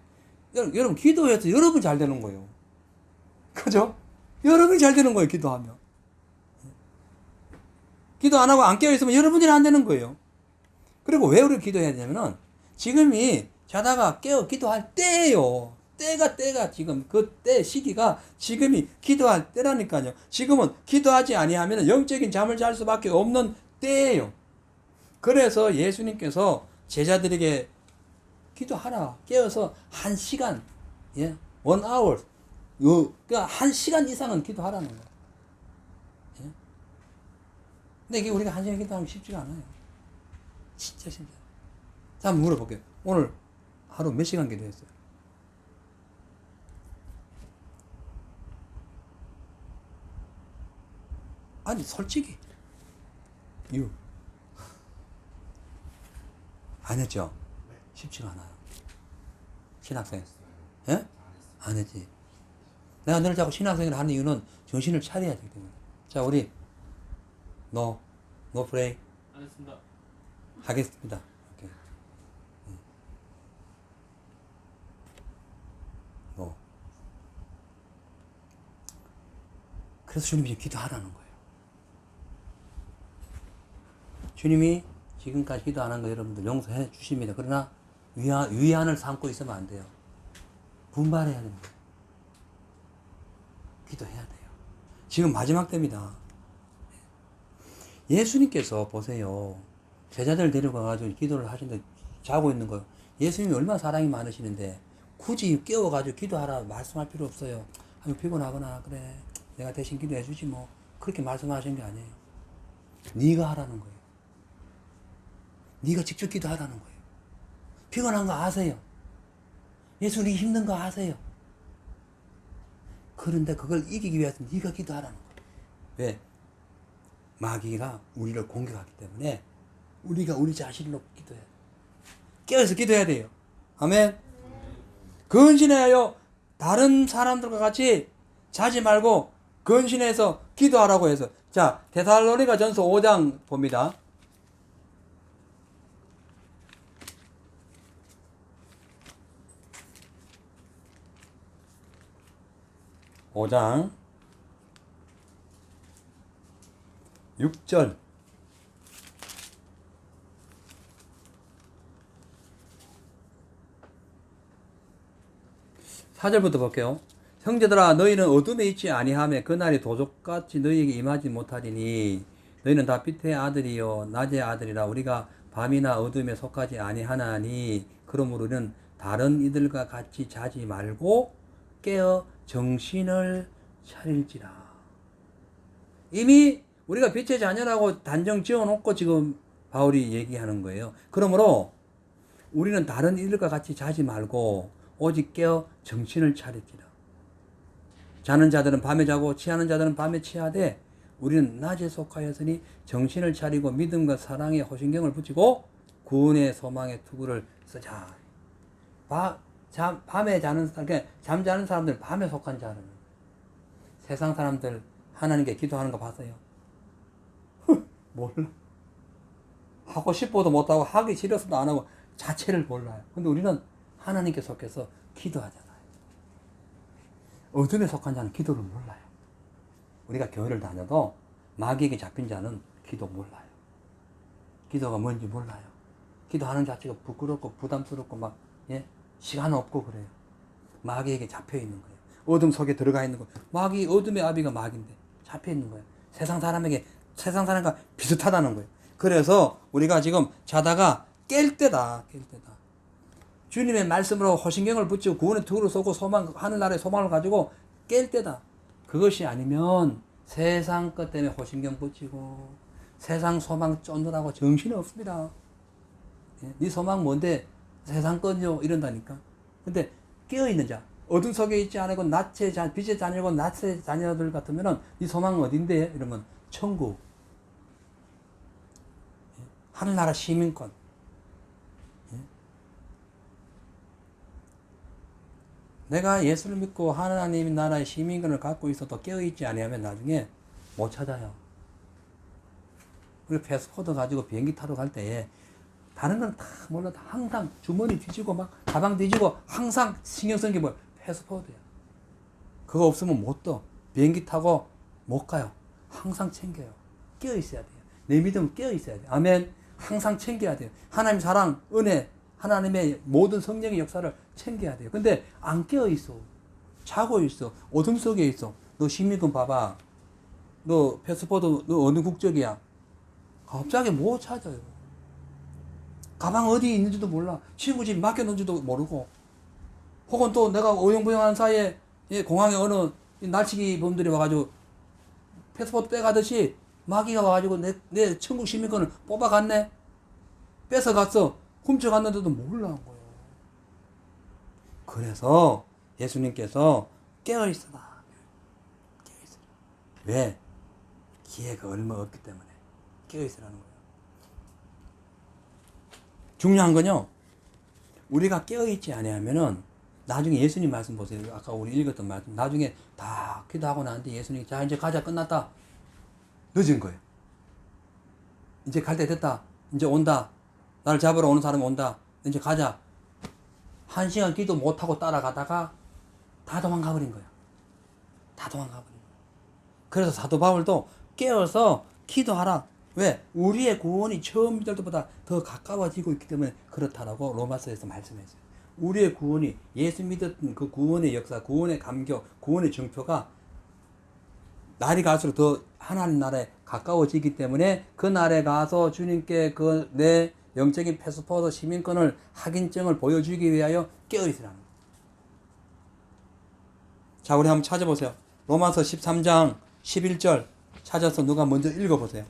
Speaker 1: 여러분 기도해서 여러분 잘 되는 거예요. 그죠? 여러분이 잘 되는 거예요. 기도하면. 기도 안 하고 안 깨어있으면 여러분들이 안 되는 거예요. 그리고 왜 우리가 기도해야 되냐면은 지금이 자다가 깨어 기도할 때예요. 때가 지금 그때 시기가 지금이 기도할 때라니까요. 지금은 기도하지 아니하면 영적인 잠을 잘 수밖에 없는 때예요. 그래서 예수님께서 제자들에게 기도하라. 깨어서 1시간, 1 hour, 그러니까 1시간 이상은 기도하라는 거예요. 예? 근데 이게 우리가 1시간 기도하면 쉽지가 않아요. 진짜 쉽지 않아요. 자, 한번 물어볼게요. 오늘 하루 몇 시간 기도했어요? 아니, 솔직히. 안 했죠? 쉽지가 않아요. 신학생. 예? 안 했지. 내가 너를 자꾸 신학생을 하는 이유는 정신을 차려야 되기 때문에. 자, 우리, no pray.
Speaker 2: 안 했습니다.
Speaker 1: 하겠습니다. 오케이. no. 그래서 주님이 기도하라는 거예요. 주님이 지금까지 기도 안 한 거 여러분들 용서해 주십니다. 그러나 위안을 삼고 있으면 안 돼요. 분발해야 됩니다. 기도해야 돼요. 지금 마지막 때입니다. 예수님께서 보세요. 제자들 데려가가지고 기도를 하시는데 자고 있는 거예요. 예수님이 얼마나 사랑이 많으시는데 굳이 깨워가지고 기도하라 말씀할 필요 없어요. 아유, 피곤하거나 그래 내가 대신 기도해 주지 뭐 그렇게 말씀하신 게 아니에요. 네가 하라는 거예요. 네가 직접 기도하라는 거예요. 피곤한 거 아세요. 예수님 힘든 거 아세요. 그런데 그걸 이기기 위해서 네가 기도하라는 거예요. 왜? 마귀가 우리를 공격하기 때문에 우리가 우리 자신을 놓고 기도해야 돼요. 깨어서 기도해야 돼요. 아멘. 근신하여 다른 사람들과 같이 자지 말고 근신해서 기도하라고 해서. 자, 데살로니가 전서 5장 봅니다. 5장 6절 4절부터 볼게요. 형제들아 너희는 어둠에 있지 아니하며 그날이 도적같이 너희에게 임하지 못하리니 너희는 다 빛의 아들이요 낮의 아들이라 우리가 밤이나 어둠에 속하지 아니하나니 그러므로 우리는 다른 이들과 같이 자지 말고 깨어 정신을 차릴지라. 이미 우리가 빛의 자녀라고 단정 지어놓고 지금 바울이 얘기하는 거예요. 그러므로 우리는 다른 이들과 같이 자지 말고 오직 깨어 정신을 차릴지라. 자는 자들은 밤에 자고 취하는 자들은 밤에 취하되 우리는 낮에 속하였으니 정신을 차리고 믿음과 사랑에 호신경을 붙이고 구원의 소망의 투구를 쓰자. 밤에 자는 사람, 잠자는 사람들 밤에 속한 자는 세상 사람들 하나님께 기도하는 거 봤어요? 몰라. 하고 싶어도 못하고 하기 싫어서도 안 하고 자체를 몰라요. 근데 우리는 하나님께 속해서 기도하잖아요. 어둠에 속한 자는 기도를 몰라요. 우리가 교회를 다녀도 마귀에게 잡힌 자는 기도 몰라요. 기도가 뭔지 몰라요. 기도하는 자체가 부끄럽고 부담스럽고 막 시간 없고 그래요. 마귀에게 잡혀 있는 거예요. 어둠 속에 들어가 있는 거. 마귀 어둠의 아비가 마귀인데 잡혀 있는 거예요. 세상 사람과 비슷하다는 거예요. 그래서 우리가 지금 자다가 깰 때다. 주님의 말씀으로 호신경을 붙이고 구원의 투구를 쏘고 하늘나라의 소망을 가지고 깰 때다. 그것이 아니면 세상 것 때문에 호신경 붙이고 세상 소망 쫓느라고 정신이 없습니다. 네 소망 뭔데? 세상 거죠. 이런다니까. 근데 깨어있는 자, 어둠 속에 있지 않고 빛의 자녀고 낮의 자녀들 같으면은 네 소망은 어딘데? 이러면 천국, 하늘나라 시민권. 내가 예수를 믿고 하나님 나라의 시민권을 갖고 있어도 깨어있지 아니하면 나중에 못 찾아요. 그리고 패스포드 가지고 비행기 타러 갈 때에 다른 건 다 몰라도 항상 주머니 뒤지고 막 가방 뒤지고 항상 신경 쓰는 게 뭐야? 패스포드야. 그거 없으면 못 떠. 비행기 타고 못 가요. 항상 챙겨요. 깨어 있어야 돼요. 내 믿음은 깨어 있어야 돼요. 아멘. 항상 챙겨야 돼요. 하나님 사랑, 은혜, 하나님의 모든 성령의 역사를 챙겨야 돼요. 근데 안 깨어 있어. 자고 있어. 어둠 속에 있어. 너 시민권 봐봐. 너 패스포드 너 어느 국적이야? 갑자기 못 찾아요. 가방 어디 있는지도 몰라. 친구 집 맡겨놓은지도 모르고. 혹은 또 내가 어영부영한 사이에 공항에 어느 날치기 범들이 와가지고 패스포트 빼가듯이 마귀가 와가지고 내 천국 시민권을 뽑아갔네. 뺏어갔어. 훔쳐갔는데도 몰라한 거예요. 그래서 예수님께서 깨어있어라. 깨어있어라. 왜? 기회가 얼마 없기 때문에 깨어있으라는 거예요. 중요한 건요, 우리가 깨어있지 아니하면은 나중에 예수님 말씀 보세요. 아까 우리 읽었던 말씀. 나중에 다 기도하고 나는데 예수님이 자 이제 가자 끝났다. 늦은 거예요. 이제 갈 때 됐다. 이제 온다. 나를 잡으러 오는 사람이 온다. 이제 가자. 1시간 기도 못하고 따라가다가 다 도망가 버린 거야. 다 도망가 버린 거야. 그래서 사도 바울도 깨어서 기도하라. 왜? 우리의 구원이 처음 믿을 때보다 더 가까워지고 있기 때문에 그렇다라고 로마서에서 말씀했어요. 우리의 구원이 예수 믿었던 그 구원의 역사, 구원의 감격, 구원의 정표가 날이 갈수록 더 하나님 나라에 가까워지기 때문에 그 날에 가서 주님께 그 내 영적인 패스포트 시민권을 확인증을 보여주기 위하여 깨어있으라는 거예요. 자, 우리 한번 찾아보세요. 로마서 13장 11절 찾아서 누가 먼저 읽어보세요.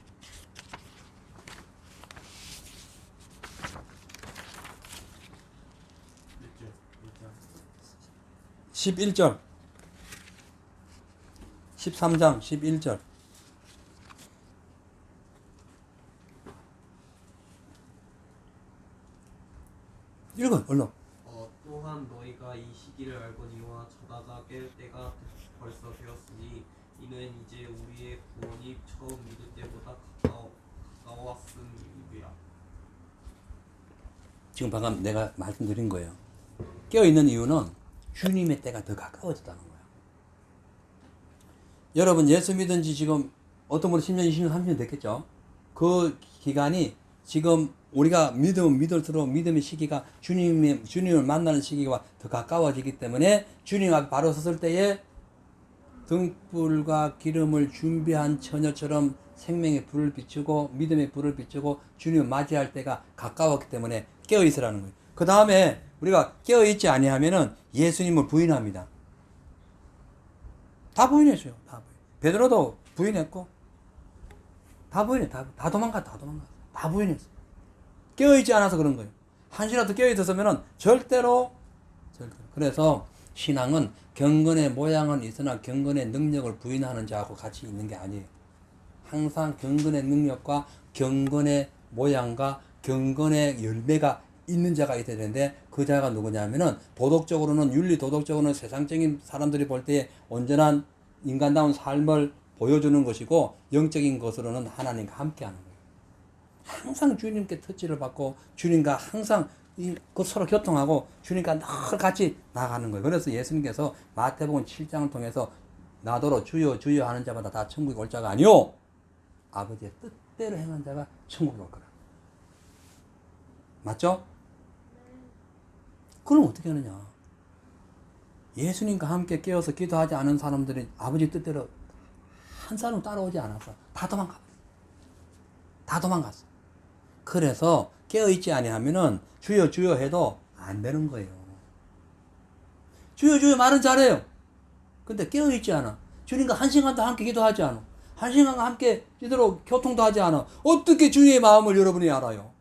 Speaker 1: 11절 13장 11절 읽어 얼른.
Speaker 2: 또한 너희가 이 시기를 알거니와 자다가 깰 때가 벌써 되었으니 이는 이제 우리의 구원이 처음 믿을 때보다 가까웠음이야.
Speaker 1: 지금 방금 내가 말씀드린 거예요. 깨어있는 이유는 주님의 때가 더 가까워졌다는 거예요. 여러분 예수 믿은 지 지금 어떤 분은 10년, 20년, 30년 됐겠죠. 그 기간이 지금 우리가 믿으면 믿을수록 믿음의 시기가 주님을 만나는 시기가 더 가까워지기 때문에 주님 앞에 바로 섰을 때에 등불과 기름을 준비한 처녀처럼 생명의 불을 비추고 믿음의 불을 비추고 주님을 맞이할 때가 가까웠기 때문에 깨어있으라는 거예요. 그 다음에 우리가 깨어있지 아니하면은 예수님을 부인합니다. 다 부인했어요. 다 부인. 베드로도 부인했고 다 부인해. 다 도망갔다. 다 부인했어. 깨어있지 않아서 그런 거예요. 한시라도 깨어있었으면은 절대로. 그래서 신앙은 경건의 모양은 있으나 경건의 능력을 부인하는 자하고 같이 있는 게 아니에요. 항상 경건의 능력과 경건의 모양과 경건의 열매가 있는 자가 있어야 되는데 그 자가 누구냐면은 도덕적으로는 윤리 도덕적으로는 세상적인 사람들이 볼 때에 온전한 인간다운 삶을 보여주는 것이고 영적인 것으로는 하나님과 함께하는 거예요. 항상 주님께 터치를 받고 주님과 항상 그 서로 교통하고 주님과 늘 같이 나가는 거예요. 그래서 예수님께서 마태복음 7장을 통해서 나더러 주여 주여 하는 자마다 다 천국에 올 자가 아니오 아버지의 뜻대로 행한 자가 천국에 올 거라. 맞죠? 그럼 어떻게 하느냐? 예수님과 함께 깨어서 기도하지 않은 사람들이 아버지 뜻대로 한 사람 따라오지 않았어. 다 도망갔어. 그래서 깨어있지 아니하면은 주여 주여 해도 안 되는 거예요. 주여 주여 말은 잘해요. 근데 깨어있지 않아. 주님과 한 시간도 함께 기도하지 않아. 한 시간과 함께 제대로 교통도 하지 않아. 어떻게 주의 마음을 여러분이 알아요?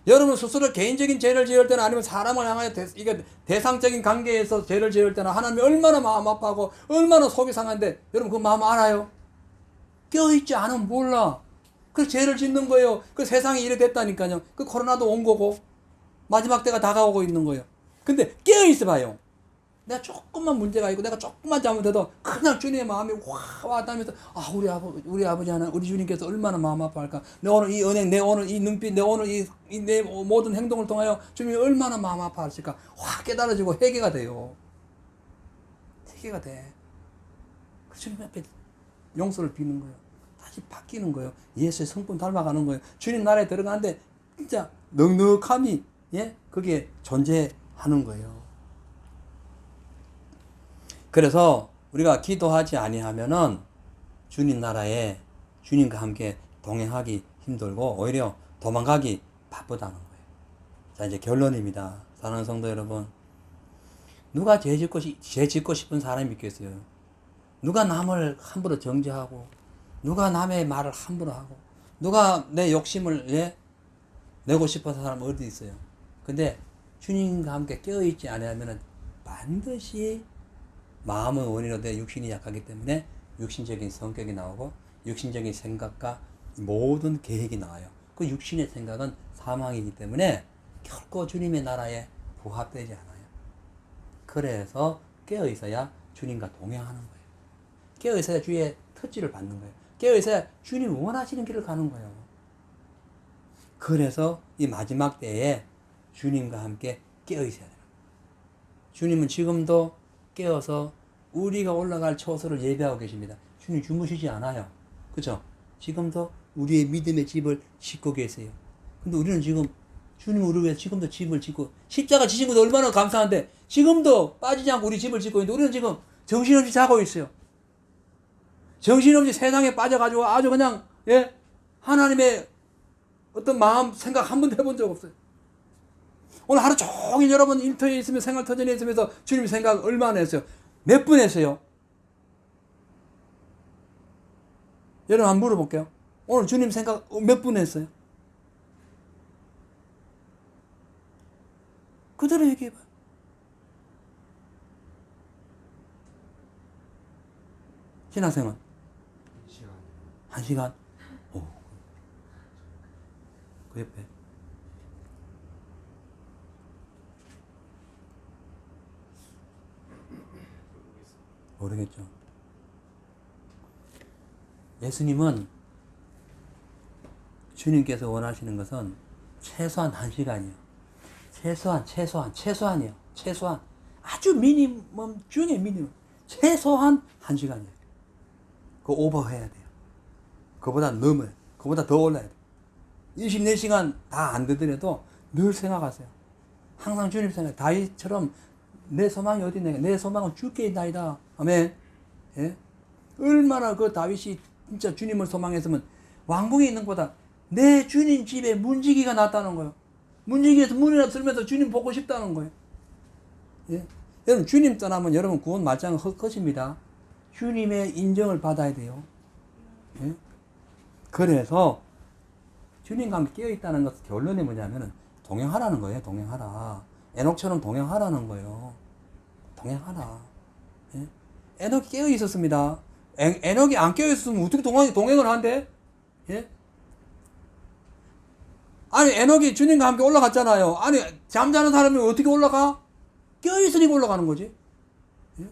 Speaker 1: 여러분 스스로 개인적인 죄를 지을 때나 아니면 사람을 향하여 이게 대상적인 관계에서 죄를 지을 때나 하나님이 얼마나 마음 아파하고 얼마나 속이 상한데 여러분 그 마음 알아요? 깨어있지 않으면 몰라. 그 죄를 짓는 거예요. 그 세상이 이래 됐다니까요. 그 코로나도 온 거고 마지막 때가 다가오고 있는 거예요. 근데 깨어있어 봐요. 내가 조금만 문제가 있고 내가 조금만 잘못해도 그냥 주님의 마음이 와 닿으면서 우리 아버지 하나 우리 주님께서 얼마나 마음 아파할까. 내 오늘 이 은행 내 오늘 이 눈빛 내 오늘 내 모든 행동을 통하여 주님이 얼마나 마음 아파하실까 확 깨달아지고 회개가 돼요. 회개가 돼. 그 주님 앞에 용서를 비는 거예요. 다시 바뀌는 거예요. 예수의 성품 닮아가는 거예요. 주님 나라에 들어가는데 진짜 넉넉함이 그게 존재하는 거예요. 그래서 우리가 기도하지 아니하면은 주님 나라에 주님과 함께 동행하기 힘들고 오히려 도망가기 바쁘다는 거예요. 자 이제 결론입니다. 사랑하는 성도 여러분, 누가 죄 짓고 싶은 사람이 있겠어요? 누가 남을 함부로 정죄하고 누가 남의 말을 함부로 하고 누가 내 욕심을 내고 싶어서 사람 어디 있어요? 근데 주님과 함께 깨어있지 않으면 반드시 마음의 원인으로 내 육신이 약하기 때문에 육신적인 성격이 나오고 육신적인 생각과 모든 계획이 나와요. 그 육신의 생각은 사망이기 때문에 결코 주님의 나라에 부합되지 않아요. 그래서 깨어있어야 주님과 동행하는 거예요. 깨어있어야 주의 터치를 받는 거예요. 깨어있어야 주님이 원하시는 길을 가는 거예요. 그래서 이 마지막 때에 주님과 함께 깨어있어야 돼요. 주님은 지금도 깨어서 우리가 올라갈 처소를 예배하고 계십니다. 주님 주무시지 않아요. 그죠? 지금도 우리의 믿음의 집을 짓고 계세요. 근데 우리는 지금 주님 우리 위해 지금도 집을 짓고 십자가 지신 것도 얼마나 감사한데 지금도 빠지지 않고 우리 집을 짓고 있는데 우리는 지금 정신없이 자고 있어요. 정신없이 세상에 빠져가지고 아주 그냥 하나님의 어떤 마음 생각 한 번도 해본 적 없어요. 오늘 하루 종일 여러분 일터에 있으면 생활터전에 있으면서 주님 생각 얼마나 했어요? 몇 분 했어요? 여러분 한번 물어볼게요. 오늘 주님 생각 몇 분 했어요? 그대로 얘기해봐요. 신학생은?
Speaker 2: 시간
Speaker 1: 1시간? 오. 그 옆에. 모르겠죠. 예수님은 주님께서 원하시는 것은 최소한 1시간이요. 최소한이요. 최소한. 아주 미니멈 중에 미니멈. 최소한 1시간이에요. 그거 오버해야 돼요. 그보다 넘어요. 그보다 더 올라야 돼요. 24시간 다 안 되더라도 늘 생각하세요. 항상 주님 생각. 다윗처럼 내 소망이 어디 있냐. 내 소망은 주께 있나이다. 아멘. 예? 얼마나 그 다윗이 진짜 주님을 소망했으면 왕궁에 있는 것보다 내 주님 집에 문지기가 낫다는 거예요. 문지기에서 문이나 들면서 주님 보고 싶다는 거예요. 예? 여러분 주님 떠나면 여러분 구원 말짱은 헛것입니다. 주님의 인정을 받아야 돼요. 예? 그래서 주님과 함께 깨어있다는 것 결론이 뭐냐면은 동행하라는 거예요. 동행하라. 에녹처럼 동행하라는 거예요. 동행하라. 예? 에녹이 깨어있었습니다. 에녹이 안 깨어있었으면 어떻게 동행을 한대? 예? 아니 에녹이 주님과 함께 올라갔잖아요. 아니 잠자는 사람이 어떻게 올라가? 깨어있으니까 올라가는 거지. 예?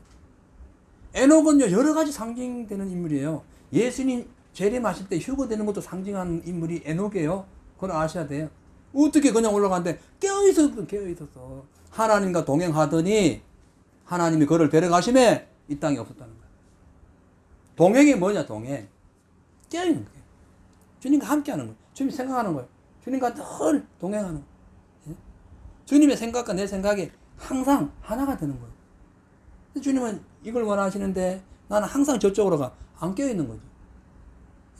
Speaker 1: 에녹은요 여러 가지 상징되는 인물이에요. 예수님 재림하실 때 휴거되는 것도 상징하는 인물이 에녹이에요. 그걸 아셔야 돼요. 어떻게 그냥 올라가는데 깨어있었어. 하나님과 동행하더니 하나님이 그를 데려가심에 이 땅에 없었다는 거예요. 동행이 뭐냐? 동행. 깨어있는 거예요. 주님과 함께하는 거예요. 주님 생각하는 거예요. 주님과 늘 동행하는 거예요. 예? 주님의 생각과 내 생각이 항상 하나가 되는 거예요. 주님은 이걸 원하시는데 나는 항상 저쪽으로 가. 안 깨어있는 거죠.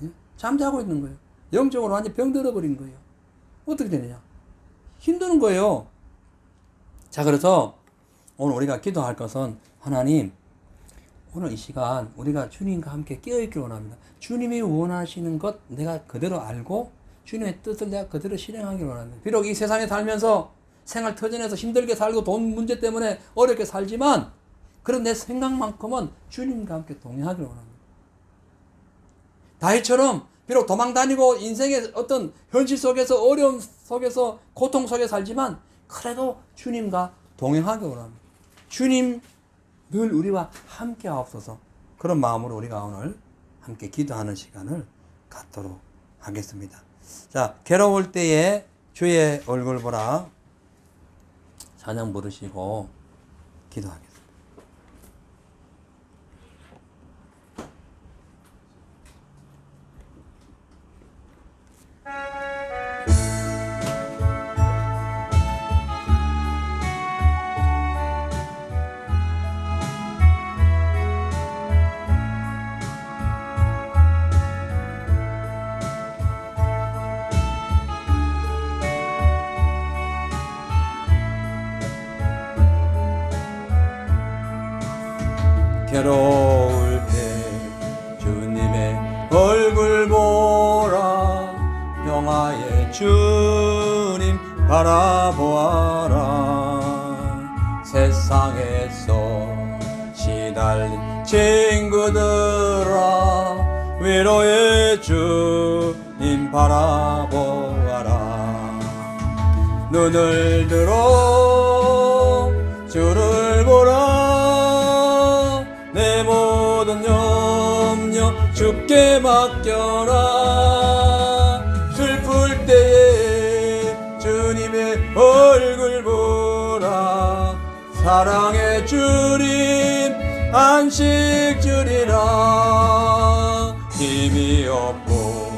Speaker 1: 예? 잠자고 있는 거예요. 영적으로 완전히 병들어버린 거예요. 어떻게 되느냐? 힘드는 거예요. 자, 그래서 오늘 우리가 기도할 것은 하나님, 오늘 이 시간 우리가 주님과 함께 깨어있기를 원합니다. 주님이 원하시는 것 내가 그대로 알고 주님의 뜻을 내가 그대로 실행하기를 원합니다. 비록 이 세상에 살면서 생활 터전에서 힘들게 살고 돈 문제 때문에 어렵게 살지만 그런 내 생각만큼은 주님과 함께 동행하기를 원합니다. 다윗처럼 비록 도망 다니고 인생의 어떤 현실 속에서 어려움 속에서 고통 속에 살지만 그래도 주님과 동행하기를 원합니다. 주님 늘 우리와 함께 하옵소서. 그런 마음으로 우리가 오늘 함께 기도하는 시간을 갖도록 하겠습니다. 자, 괴로울 때에 주의 얼굴 보라 찬양 부르시고 기도하겠습니다. 괴로울 때 주님의 얼굴 보라 평화의 주님 바라보아라 세상에서 시달린 친구들아 위로의 주님 바라보아라 눈을 들어 주를 보라 내 모든 염려 주께 맡겨라 슬플 때에 주님의 얼굴 보라 사랑의 주님 안식 주리라 힘이 없고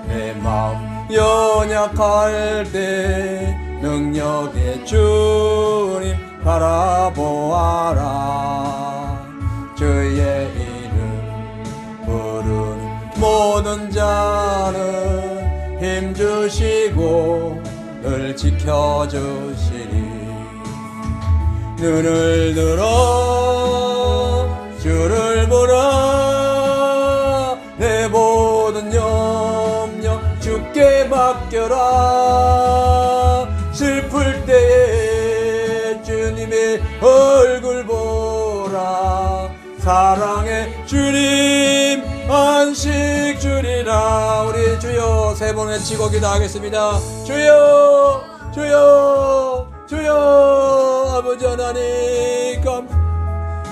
Speaker 1: 내 마음 연약할 때 능력의 주님 바라보아라 주의 이름 부르는 모든 자는 힘주시고 늘 지켜주시리 눈을 들어 주를 보라 내 모든 염려 주께 맡겨라 슬플 때에 주님의 얼굴 보라 사랑의 주님 안식 주리라. 우리 주여 세 번 외치고 기도하겠습니다. 주여 주여 주여. 아버지 하나님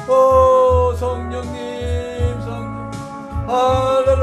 Speaker 1: 오 성령님 성령 할렐루야.